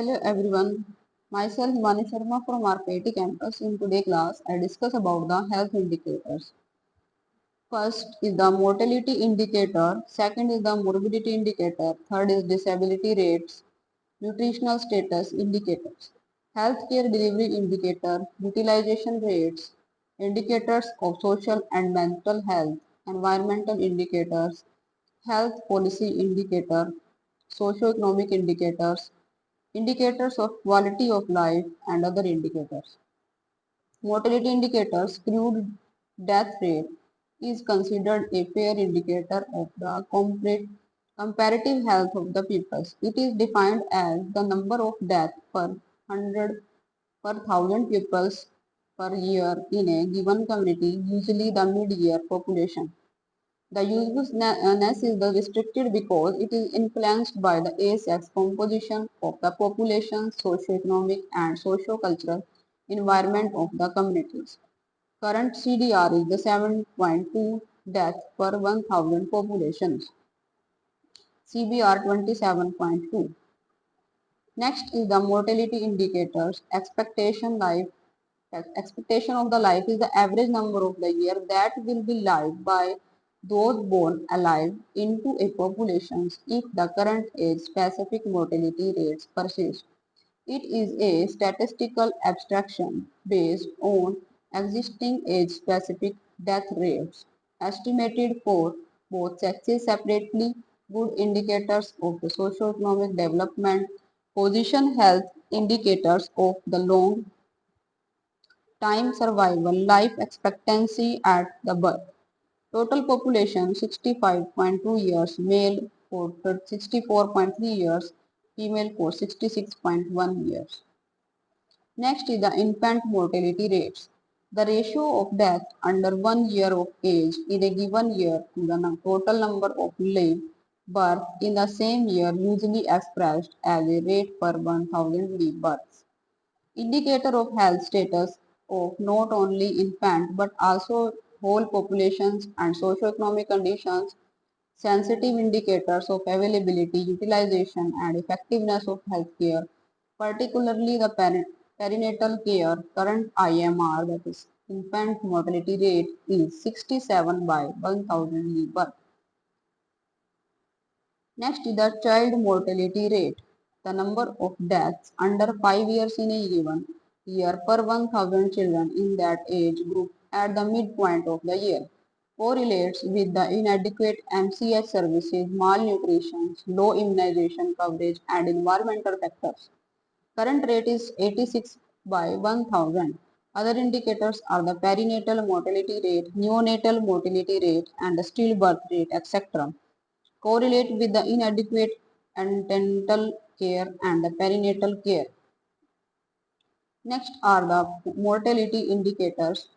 Hello everyone, myself Himani Sharma from RPIIT campus. In today's class, I discuss about the health indicators. First is the mortality indicator, second is the morbidity indicator, third is disability rates, nutritional status indicators, healthcare delivery indicator, utilization rates, indicators of social and mental health, environmental indicators, health policy indicator, socio-economic indicators, indicators of quality of life and other indicators. Mortality indicators, crude death rate is considered a fair indicator of the comparative health of the peoples. It is defined as the number of deaths per 100 per thousand pupils per year in a given community, usually the mid-year population. The usefulness is restricted because it is influenced by the age-sex composition of the population, socio-economic and socio-cultural environment of the communities. Current CDR is the 7.2 death per 1000 populations. CBR 27.2. Next is the mortality indicators. Expectation of the life is the average number of the year that will be lived by those born alive into a population if the current age specific mortality rates persist. It is a statistical abstraction based on existing age specific death rates estimated for both sexes separately, good indicators of the socio-economic development, position health indicators of the long time survival, life expectancy at the birth. Total population 65.2 years, male for 64.3 years, female for 66.1 years. Next is the infant mortality rates. The ratio of death under 1 year of age in a given year to the total number of live births in the same year usually expressed as a rate per 1000 live births. Indicator of health status of not only infant but also whole populations and socio-economic conditions, sensitive indicators of availability, utilization and effectiveness of healthcare, particularly the perinatal care. Current IMR, that is infant mortality rate, is 67 by 1000 live birth. Next is the child mortality rate. The number of deaths under 5 years in a given year per 1000 children in that age group at the midpoint of the year correlates with the inadequate MCH services, malnutrition, low immunization coverage and environmental factors. Current rate is 86 by 1000. Other indicators are the perinatal mortality rate, neonatal mortality rate and the stillbirth rate, etc. Correlate with the inadequate antenatal care and the perinatal care. Next are the mortality indicators.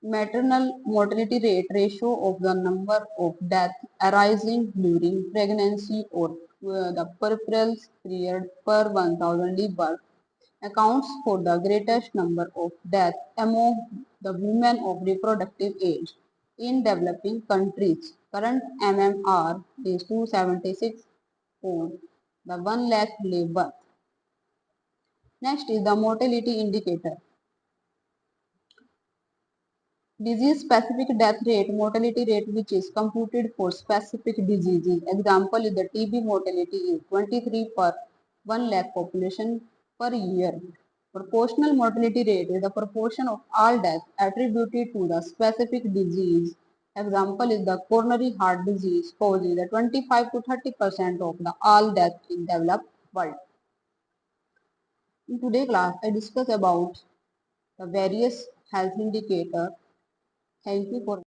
Maternal mortality rate ratio of the number of deaths arising during pregnancy or the puerperal period per 1000 live birth accounts for the greatest number of deaths among the women of reproductive age in developing countries. Current MMR is 276 on the 1 lakh live birth. Next is the mortality indicator. Disease specific death rate, mortality rate which is computed for specific diseases. Example is the TB mortality is 23 per 1 lakh population per year. Proportional mortality rate is the proportion of all deaths attributed to the specific disease. Example is the coronary heart disease causes the 25 to 30% of the all deaths in developed world. In today's class, I discuss about the various health indicators. Thank you for